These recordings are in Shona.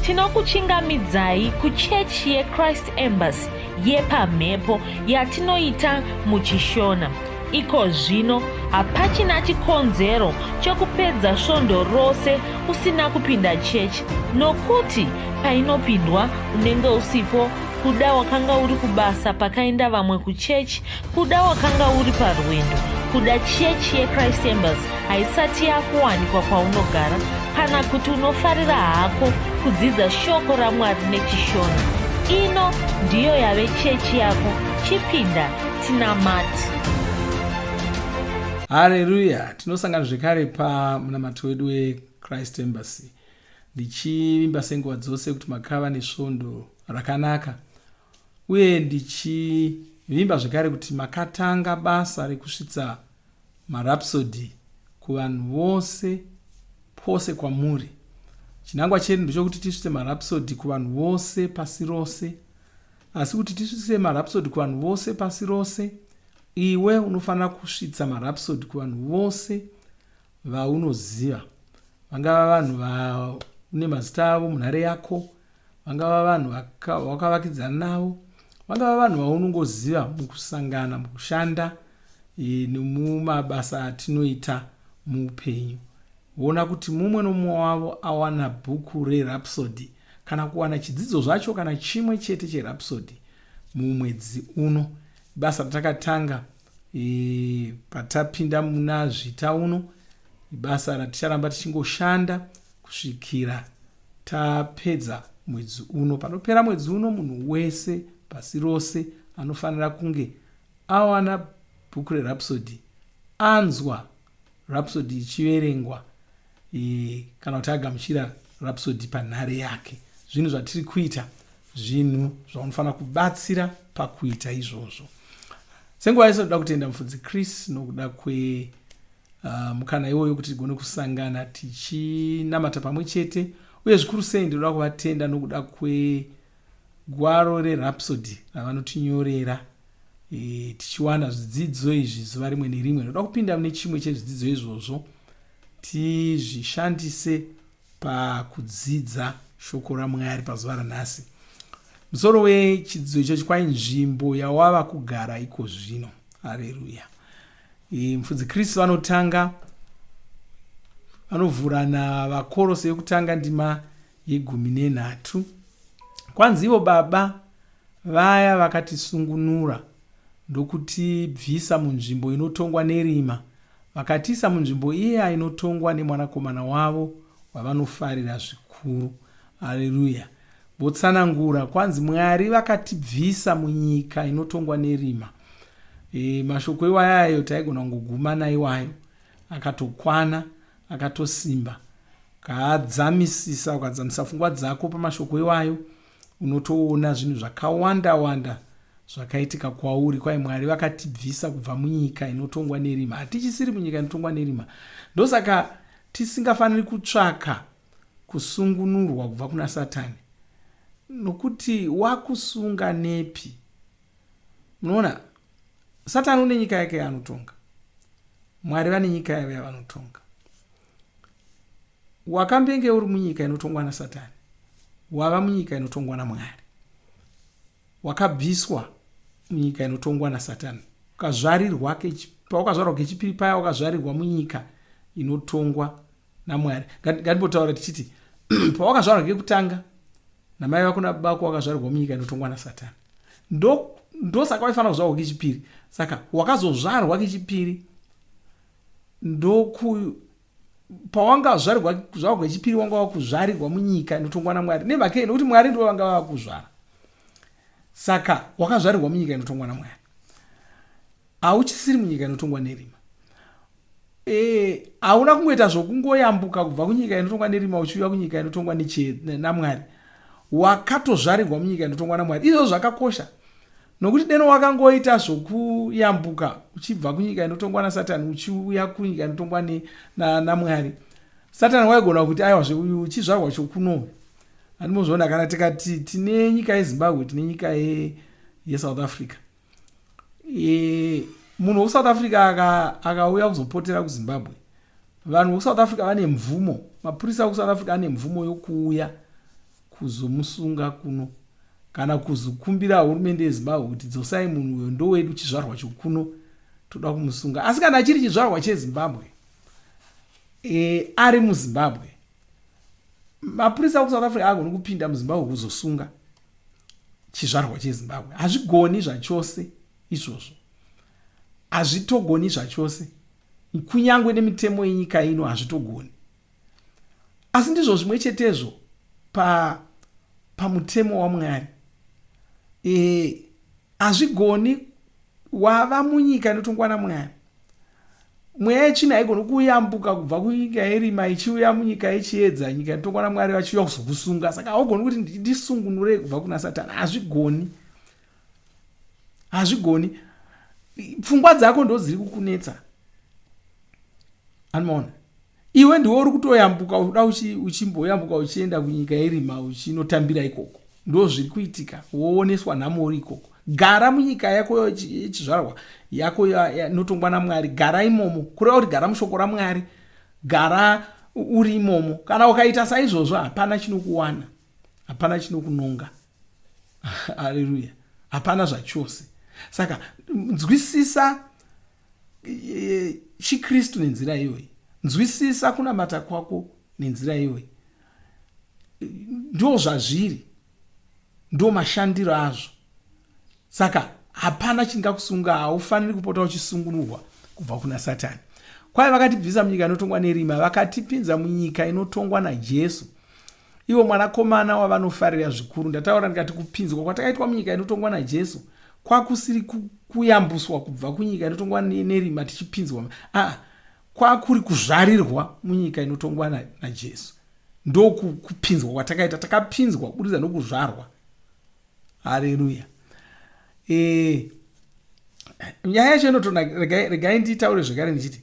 tinokuchingamidzai kuchechi yeChrist Embassy yepamhepo yatinoita muchishona. Iko zvino hapachina chikonzero chokupedza svondo rose usina kupinda chechi, nokuti painopindwa unenge usipo, kuda wakanga uri kubasa pakaenda vamwe kuchechi, kuda wakanga uri parwendo, kuda chechi yeChrist Embassy haisati yakuwanikwa kwaunogara, kana kuti unofarira hako kudzidza shoko raMwari nechishona. Ino ndiyo yave chechi yako. Chipinda tinamati. Haleluya. Tinosangana zvekare pamunamato wedu weChrist Embassy. Ndichivimba senguva dzose kuti makava nesvondo rakanaka, uye ndichivimba zvekare kuti makatanga basa rekusvitsa marhapsody kuvanhu vose pose kwamuri. Chinangwa chedu ndechokuti tisvitse marhapsody kuvanhu vose pasi rose, asi kuti tisvitse marhapsody kuvanhu vose pasi rose, iwe unofanira kusvitsa marhapsody kuvanhu vose vaunoziva. Vangava vanhu vaune mazita avo munhare yako, vangava vanhu wakavakidzana navo, vangava vanhu vaunongoziva mukusangana, mukushanda nemumabasa atinoita muupenyu. Ona kuti mumwe nomumwe wavo awana bhuku reRhapsody, kana kuwana chidzidzo zvacho kana chimwe chete cheRhapsody mumwedzi uno. Basa ratakatanga patapinda muna zvita uno, basa raticharamba tichingoshanda kusvikira tapedza mwedzi uno. Panopera mwedzi uno, munhu wese pasi rose anofanira kunge awana bhuku reRhapsody, anzwa Rhapsody ichiverengwa, kana kuti agamuchira Rhapsody panhare yake. Zvinhu zvatiri kuita, zvinhu zvaunofanira kubatsira pakuita izvozvo. Senguva yese toda kutenda mufudzi Chris nokuda mukana iwoyo kuti tigone kusangana tichinamata pamwe chete, uye zvikuru sei ndinoda kuvatenda nokuda kwegwaro reRhapsody ravanotinyorera tichiwana zvidzidzo izvi zuva rimwe nerimwe. Ndoda kupinda mune chimwe chezvidzidzo izvozvo tizvishandise pakudzidza shoko raMwari pazuva ranhasi. Musoro wechidzidzo ichochi kwai nzvimbo yawava kugara iko zvino. Haleluya. Mufudzi Kristu vanotanga vanovhura navakorose yekutanga ndima ye13. Kwanzi ivo Baba vaya vakatisungunura ndokutibvisa munzvimbo inotongwa nerima, vakatiisa munzvimbo iya inotongwa nemwanakomana wavo wavanofarira zvikuru. Haleluya. Botsanangura, kwanzi Mwari vakatibvisa munyika inotongwa nerima. Mashoko iwayayo taigona kungoguma naiwayo, akatokwana, akatosimba. Kaadzamisisa, ukadzamisa pfungwa dzako pamashoko iwayo, unotoona zvinhu zvakawanda zvakaitika kwauri. Kwai Mwari vakatibvisa kubva munyika inotongwa nerima. Hatichisiri munyika inotongwa nerima. Ndosaka tisingafaniri kutsvaka kusungunurwa kubva kuna Satani, nokuti wakusunga nepi. Munoona, Satani une nyika yake yaanotonga, Mwari vane nyika yavo yavanotonga. Wakambenge uri munyika inotongwa naSatani, wava munyika inotongwa naMwari. Wakabviswa munyika inotongwa naSatani, pakazvarwa kechipiri paya wakazvarirwa munyika inotongwa naMwari. Ngatibotaura tichiti pawakazvarwa kekutanga namai vako nababa vako wakazvarirwa munyika inotongwa naSatani, ndosaka waifanira kuzvarwa kechipiri. Saka wakazozvarwa kechipiri, pawanga zvarirwa kechipiri wanga wakuzvarirwa munyika inotongwa naMwari nemhaka nokuti Mwari ndiwo vanga vakuzvara. Saka wakazvarirwa munyika inotongwa naMwari, hauchisiri munyika inotongwa nerima. Hauna kungoita zvokungoyambuka kubva kunyika inotongwa nerima uchiuya kunyika inotongwa naMwari. Wakatozvarirwa munyika inotongwa naMwari. Izvo zvakakosha, nokuti deno wakangoita zvokuyambuka uchibva kunyika inotongwa naSatani uchiuya kunyika inotongwa naMwari, Satani waigona kuti aiwa zveuyu uchizvarwa chokuno. Handimozviona kana tikati tine nyika yeZimbabwe, tine nyika yeSouth Africa. Munhu weSouth Africa akauya kuzopotera kuZimbabwe, vanhu veSouth Africa vane mvumo, mapurisa veSouth Africa ane mvumo yokuuya kuzomusunga kuno kana kuzokumbira hurumende yezimbabwe kuti dzosai munhu uyo ndowedu chizvarwa chokuno toda kumusunga. Asi kana chiri chizvarwa chezimbabwe ari muzimbabwe, mapurisa ekusouth africa agoni kupinda muzimbabwe kuzosunga chizvarwa chezimbabwe. Hazvigoni zvachose izvozvo, hazvitogoni zvachose, kunyangwe nemitemo yenyika ino hazvitogoni. Asi ndizvo zvimwe chetezvo pamutemo waMwari. Hazvigoni, wava munyika inotongwa naMwari. Mweya yetsvina haigoni kuyambuka kubva kunyika yerima ichiuya munyika yechiedza, nyika inotongwa naMwari vachiuya kuzokusunga. Saka haugoni kuti ndisungunurei kubva kuna Satani. Hazvigoni, hazvigoni. Pfungwa dzako ndo dziri kukunetsa. Anomaona, iwe ndiwe uri kutoyambuka, uda uchimboyambuka uchienda kunyika yerima uchinotambira ikoko. Ndo zviri kuitika, wooneswa nhamo uri ikoko. Gara munyika yako yechizvarwa yako inotongwa naMwari, gara imomo. Kureva kuti gara mushoko raMwari, gara uri imomo. Kana ukaita saizvozvo hapana chinokuwana, hapana chinokunonga. Haleluya, hapana zvachose. Saka nzwisisa chiKristu nenzira iyoyi, nzwisisa kunamata kwako nenzira iyoyi. Ndo zvazviri, ndo mashandiro azvo. Saka hapana chingakusunga, haufaniri kupota uchisungunurwa kubva kuna Satani. Kwai vakatibvisa munyika inotongwa nerima, vakatipinza munyika inotongwa naJesu, ivo mwanakomana wavanofarira zvikuru. Ndataura ndikati kupinzwa kwatakaitwa munyika inotongwa naJesu kwakusiri kuyambuswa kubva kunyika inotongwa nerima tichipinzwa. Kwakuri kuzvarirwa munyika inotongwa naJesu. Ndo kupinzwa kwatakaita, takapinzwa kubudikidza nokuzvarwa. Haleluya. Nyaya yacho inotona, regai nditaure zvakare ndichiti,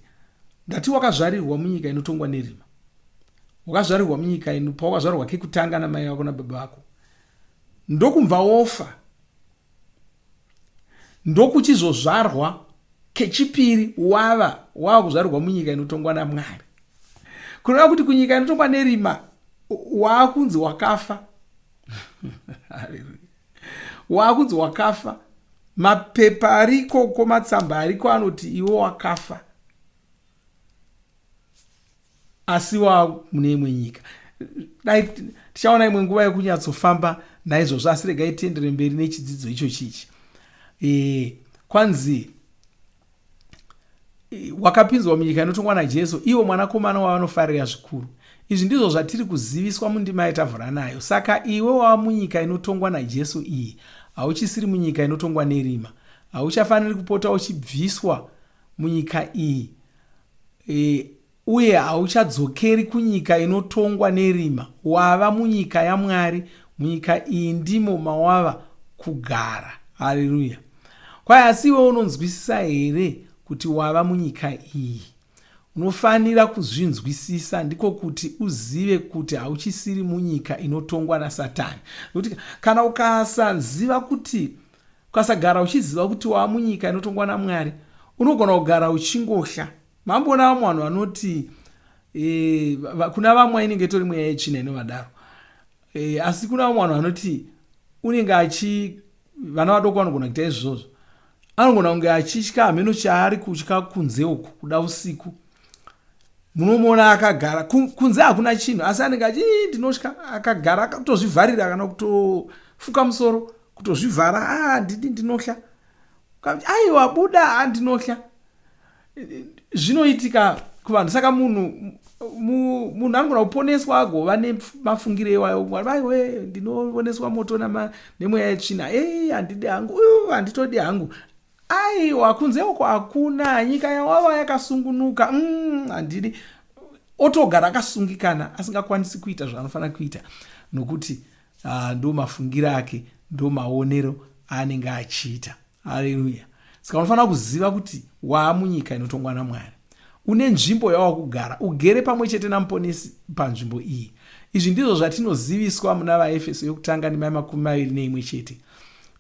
ndati wakazvarirwa munyika inotongwa nerima, wakazvarirwa munyika pawakazvarwa kekutanga namai vako nababa vako, ndokumva wofa, ndokuchizozvarwa kechipiri wava kuzvarirwa munyika inotongwa naMwari. Kureva kuti kunyika inotongwa nerima waakunzi wakafa. Waakunzi wakafa. Mapepa ariko, matsamba ariko anoti iwe wakafa, asi mune imwe nyika. Tichaona imwe nguva yekunyatsofamba naizvozvo, asi regai tiendere mberi nechidzidzo icho chichi. Kwanzi wakapinzwa munyika inotongwa naJesu, iwo mwanakomana wavanofarira zvikuru. Izvi ndizvo zvatiri kuziviswa mundima yatavhura nayo. Saka iwe wava munyika inotongwa naJesu iyi, hauchisiri munyika inotongwa nerima. Hauchafaniri kupota uchibviswa munyika iyi, uye hauchadzokeri kunyika inotongwa nerima. Wava munyika yaMwari, munyika iyi ndimo mawava kugara. Haleluya. Kwai asi iwe unonzwisisa here kuti wava munyika iyi? Unofanira kuzvinzwisisa, ndiko kuti uzive kuti hauchisiri munyika inotongwa naSatani. Nokuti kana ukasaziva kuti, ukasagara uchiziva kuti wava munyika inotongwa naMwari, unogona kugara uchingosha. Mamboona vamwe vanhu vanoti kuna vamwe inenge tori mweya yetsvina inovadaro. Asi kuna vamwe vanhu vanoti unenge vana vadoko vanogona kuita izvozvo. Anogona kunge achitya hameno chaari kutya kunze uku kuda usiku. Munomona akagara kunze hakuna chinhu, asi anenge ndinotya, akagara akatozvivharira kana kutofuka musoro kutozvivhara, ndinotya. Aiwa buda, ndinotya. Zvinoitika kuvanhu. Saka munhu anogona kuponeswa agova nemafungiro iwayo, aiwe ndinoponeswa moto nemweya yetsvina, handidi hangu, handitodi hangu. Aiwa kunze uko hakuna, nyika yawava yakasungunuka, handidi. Otogara akasungikana, asingakwanisi kuita zvaanofanira kuita, nokuti ndo mafungiro ake, ndo maonero aanenge achiita. Haleluya. Saka unofanira kuziva kuti wava munyika inotongwa naMwari. Une nzvimbo yawakugara, ugere pamwe chete namuponesi panzvimbo iyi. Izvi ndizvo zvatinoziviswa muna vaEfeso yokutanga ndima 21 chete.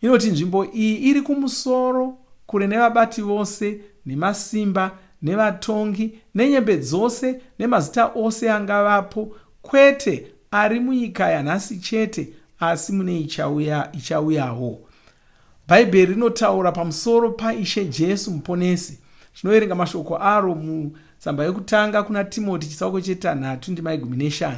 Inoti nzvimbo iyi iri kumusoro, kure nevabati vose, nemasimba, nevatongi, nenyembe dzose, nemazita ose angavapo, kwete ari munyika yanhasi chete, asi mune ichauyawo. Bhaibheri rinotaura pamusoro paIshe Jesu muponesi. Tinoverenga mashoko aro mutsamba yekutanga kuna Timoti chitsauko 3 ndima 15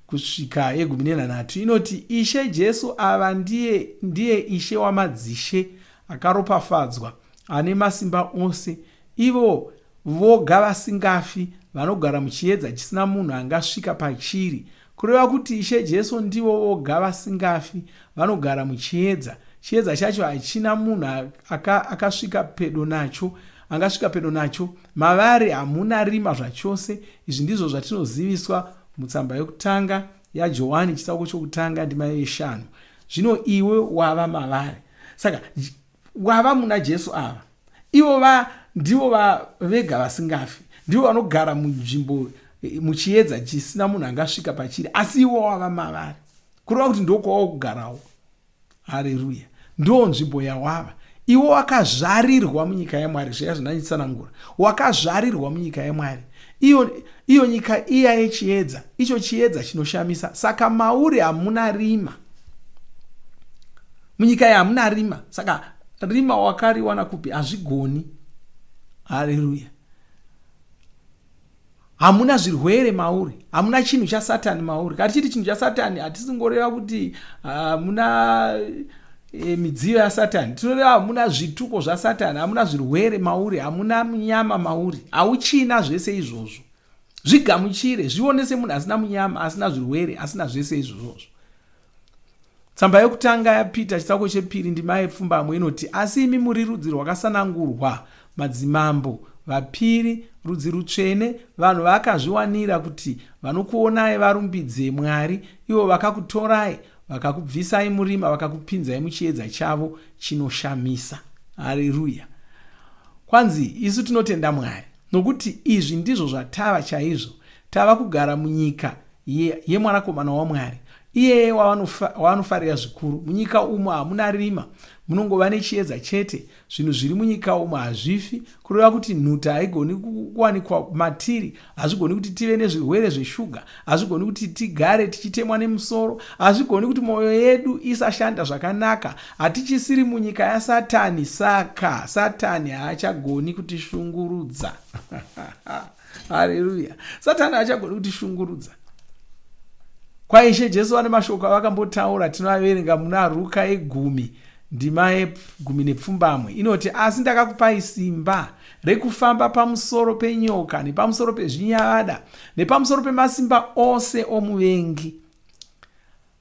kusvika 13. Inoti, Ishe Jesu ava ndiye Ishe wamadzishe, akaropafadzwa, ane masimba ose, ivo voga vasingafi, vanogara muchiedza chisina munhu angasvika pachiri. Kureva kuti Ishe Jesu ndivo voga vasingafi, vanogara muchiedza. Chiedza chacho hachina munhu akasvika pedo nacho, angasvika pedo nacho. Mavari hamuna rima zvachose. Izvi ndizvo zvatinoziviswa mutsamba yekutanga yaJohani chitsauko chokutanga ndima 5. Zvino iwe wava mavari. Saka wava muna Jesu ava. Ivo ndivo vega vasingafi. Ndivo vanogara munzvimbo muchiedza chisina munhu angasvika pachiri. Asi ivo wava mavari. Kureva kuti ndokwava kugarawo. Haleluya. Ndo nzvimbo yawava. Iwo wakazvarirwa munyika yaMwari. Zviya zvinanyatsanangura. Wakazvarirwa munyika yaMwari. Iyo nyika iya yechiedza. Icho chiedza chinoshamisa. Saka mauri hamuna rima. Munyika yahamuna rima. Saka rima wakariwana kupi? Hazvigoni. Haleluya. Hamuna zvirwere mauri. Hamuna chinhu chaSatani mauri. Katichiti chinhu chaSatani hatisingoreva kuti hamuna midziyo yaSatani. Tinoreva hamuna zvituko zvaSatani, hamuna zvirwere mauri, hamuna munyama mauri. Hauchina zvese izvozvo. Zvigamuchire, zvionese munhu asina munyama, asina zvirwere, asina zvese izvozvo. Tsamba yekutanga yaPita chitsauko 2 ndima 7 inoti, asi imi muri rudzi rwakasanangurwa, madzimambo, vapiri, rudzi rutsvene, vanhu vakazviwanira kuti vanokuonai varumbidze Mwari, ivo vakakutorai, vakakubvisai murima, vakakupinzai muchiedza chavo chinoshamisa. Haleluya. Kwanzi isu tinotenda Mwari, nokuti izvi ndizvo zvatava chaizvo. Tava kugara munyika yemwanakomana waMwari, iye wavanofarira zvikuru. Munyika umo hamuna rima, munongova nechiedza chete. Zvinhu zviri munyika umo hazvifi. Kureva kuti nhuta haigoni kuwanikwa matiri, hazvigoni kuti tive nezvirwere zveshuga, hazvigoni kuti tigare tichitemwa nemusoro, hazvigoni kuti mwoyo yedu isashanda zvakanaka. Hatichisiri munyika yaSatani, saka Satani haachagoni kutishungurudza. Haleluya. Satani haachagoni kutishungurudza. KwaIshe Jesu vane mashoko avakambotaura, tinoaverenga muna Ruka 10 ndima 10. Inoti, asi ndakakupai simba rekufamba pamusoro penyoka, nepamusoro pezvinyavada, nepamusoro pemasimba ose omuvengi.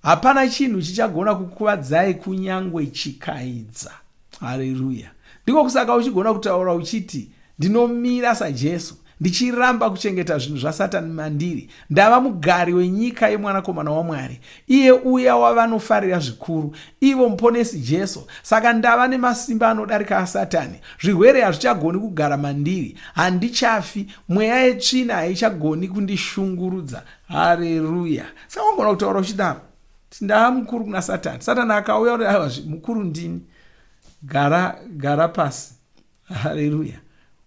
Hapana chinhu chichagona kukuvadzai kunyangwe chikaidza. Haleluya. Ndiko kusaka uchigona kutaura uchiti, ndinomira saJesu, ndichiramba kuchengeta zvinhu zvaSatani mandiri. Ndava mugari wenyika yemwanakomana waMwari, iye uya wavanofarira zvikuru, ivo muponesi Jesu. Saka ndava nemasimba anodarika aSatani. Zvirwere hazvichagoni kugara mandiri. Handichafi. Mweya yetsvina haichagoni kundishungurudza. Haleluya. Saka wangona kutaura uchidaro, ndava mukuru kuna Satani. Satani akauya kuti aiwa, mukuru ndini, gara pasi. Haleluya.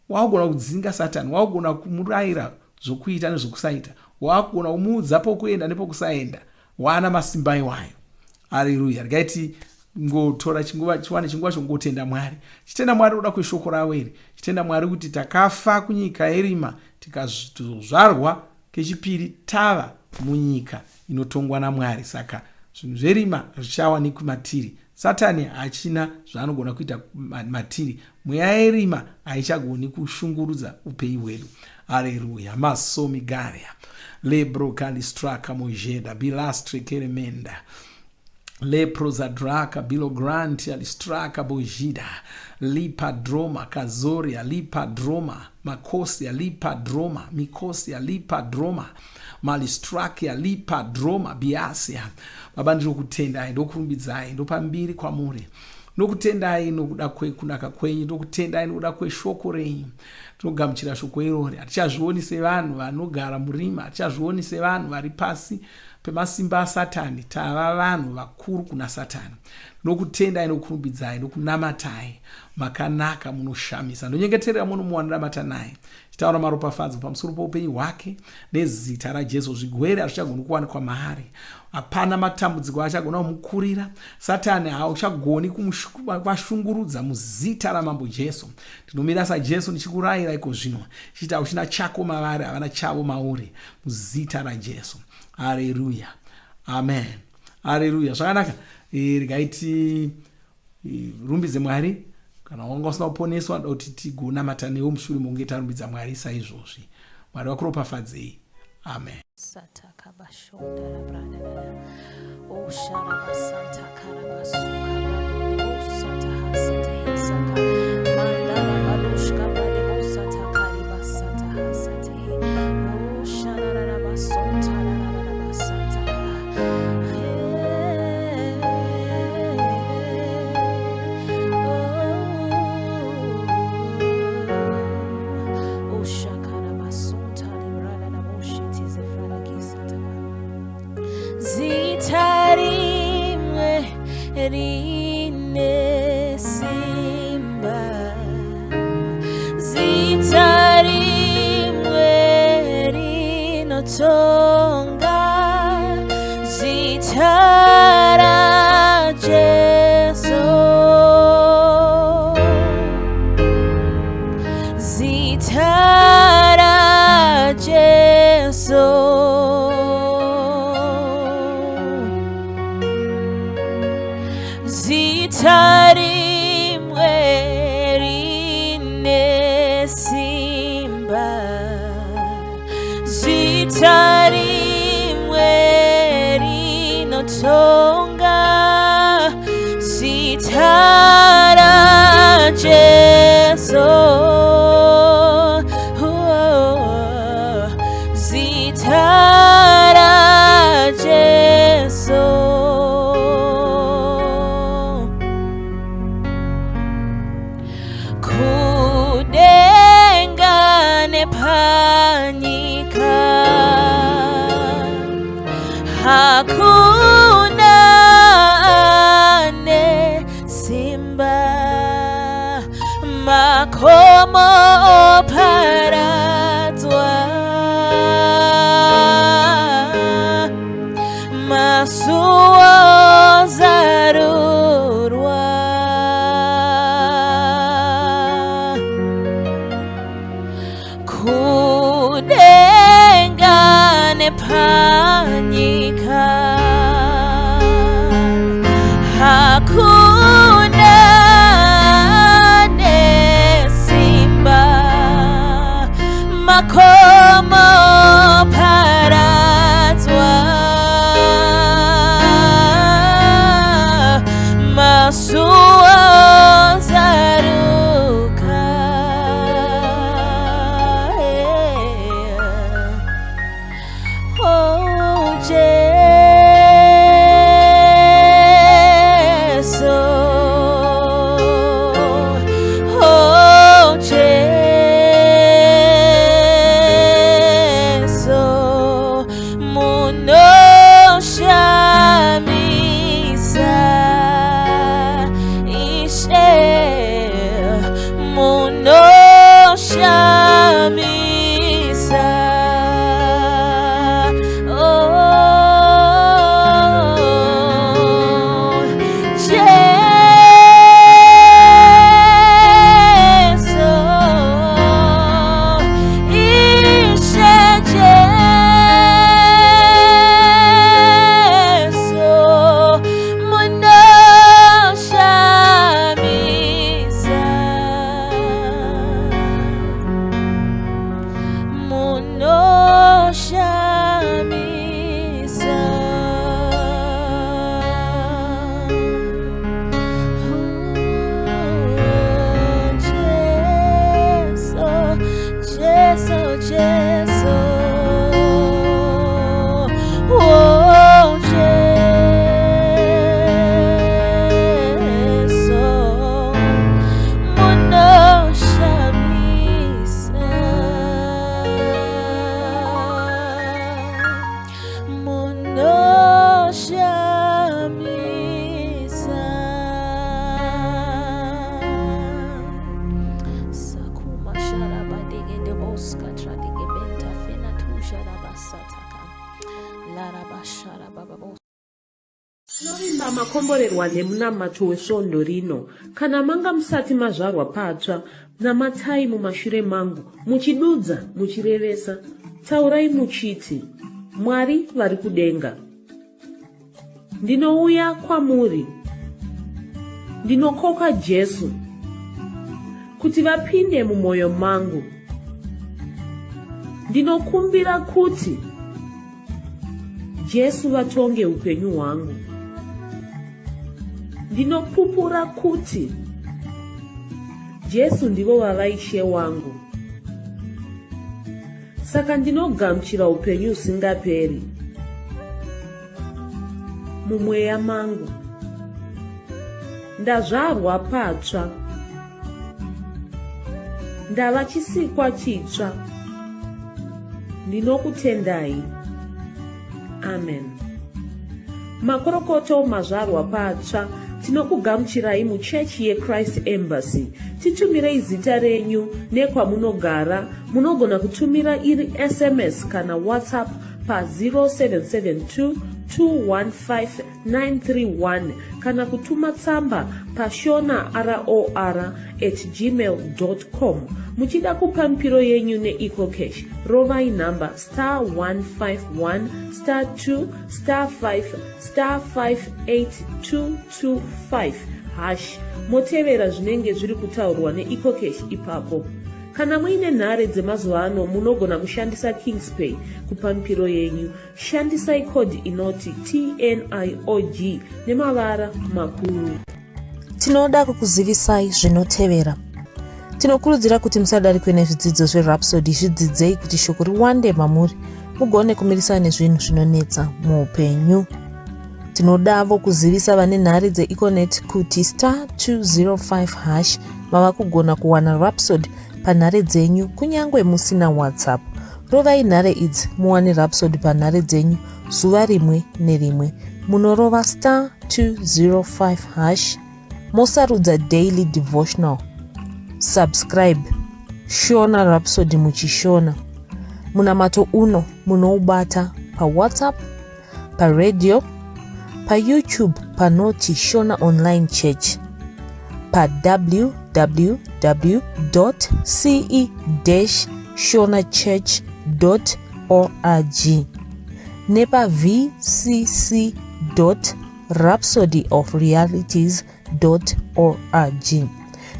Wakugona kudzinga Satani, wakugona kumurayira zvokuita nezvokusaita, wakugona kumuudza pokuenda nepokusaenda. Wana masimba iwayo. Haleluya. Rikaiti ngotora chiwane chinguva chongotenda Mwari. Chitenda Mwari kuda kweshoko ravo iri. Chitenda Mwari kuti takafa kunyika yerima, tikazvarwa kechipiri, tava munyika inotongwa naMwari. Saka zvinhu zverima zvichawanikwa matiri. Satani hachina zvaanogona kuita matiri. Mweya yerima haichagoni kushungurudza upenyu hwedu. Haleluya. Masomigaria lebro kalistraka mojeda bilastre keremenda leprozadraka bilogranti alistraka bojida lipadroma kazoria lipadroma makosia lipadroma mikosia lipadroma malistrakia lipadroma biasia. Baba, ndinokutendai, ndokurumbidzai, ndopambiri kwamuri. Ndokutendai nokuda kwekunaka kwenyu, ndokutendai nokuda kweshoko renyu. Tinogamuchira shoko irori. Hatichazvioni sevanhu vanogara murima, hatichazvioni sevanhu vari pasi pemasimba aSatani. Tava vanhu vakuru kuna Satani. Ndokutendai nokurumbidzai, ndokunamatai. Makanaka, munoshamisa. Ndonyengeterera muno muwanira naye. tichitaura maropafadzo pamusoro poupenyu hwake nezita rajesu. Zvigwere hazvichagoni kuwanikwa maari, hapana matambudziko achagona kumukurira, satani hauchagoni kuvashungurudza muzita ramambo Jesu. Ndinomira sajesu ndichikurayira iko zvino, chichiti hauchina chako mavari, havana chavo mauri, muzita rajesu. Haleluya, amen, haleluya. Zvakanaka, regai rumbidze Mwari. Kana wanga usina kuponeswa, ndoda kuti tigonamata newo mushure monge tarumbidza Mwari saizvozvi. Mwari vakuropafadzei, amen. Rine simba, zita rimwe rinotonga, zita ra Jesu, zita ra Jesu. Zita rimwe rine simba, zita rimwe rinotonga, zita ra Jesu, zita ra Jesu. Panyika hakuna ane simba, makomo paradzwa, masuo zarurwa, kudenga panyika hakuna nesimba, makomo paradzwa, masuo zaruka. Oh, Jesu, oh, Jesu. tinovimba makomborerwa nemunamato wesvondo rino. Kana manga musati mazvarwa patsva, namatai mumashure mangu, muchidudza, muchirevesa. Taurai muchiti, Mwari vari kudenga, ndinouya kwamuri, ndinokoka Jesu kuti vapinde mumwoyo mangu. Ndinokumbira kuti Jesu vatonge upenyu hwangu. Ndinopupura kuti Jesu ndivo vavaishe wangu. Saka ndinogamuchira upenyu usingaperi mumweya mangu. Ndazvarwa patsva, ndava chisikwa chitsva. Ndinokutendai. Amen. Makorokoto mazvarwa patsva, tinokugamuchirai muchechi yeChrist Embassy. Titumirei zita renyu nekwamunogara. Munogona kutumira iri SMS kana WhatsApp pa 0772 215 kana kutuma tsamba pa shonaror@gmail.com. Muchida kupa mpiro yenyu neEcocash, rovai namba *151*2*5*58222 motevera zvinenge zviri kutaurwa neEcocash ipapo. Kana muine nhare dzemazuva ano, munogona kushandisa KingsPay kupa mpiro yenyu. Shandisai kodhi inoti TNIOG nemavara makuru. Tinoda kukuzivisai zvinotevera. Tinokurudzira kuti musadarikwe nezvidzidzo zveRhapsody. Zvidzidzei kuti shoko riwande mamuri, mugone kumirisana nezvinhu zvinonetsa muupenyu. Tinodavo kuzivisa vane nhare dzeEconet kuti *205# mava kugona kuwana Rhapsody panhare dzenyu kunyangwe musina WhatsApp. Rovai nhare idzi muwane Rhapsody panhare dzenyu zuva rimwe nerimwe. Munorova *205# mosarudza daily devotional. Subscribe Shona Rhapsody muchishona. Munamato uno munoubata pa WhatsApp, pa radio, pa YouTube panoti Shona Online Church, pa www.ce-shonachurch.org nepa vcc.rhapsodyofrealities.org.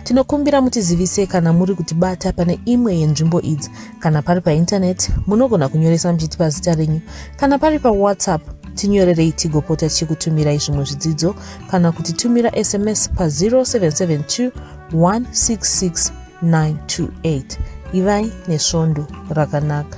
Tinokumbira mutizivise kana muri kutibata pane imwe yenzvimbo idzi. Kana pari painternet, munogona kunyoresa muchitipa zita renyu. Kana pari pa WhatsApp, tinyorerei tigopota tichikutumirai zvimwe zvidzidzo, kana kutitumira SMS pa 0772 166 928. Ivai nesvondo rakanaka.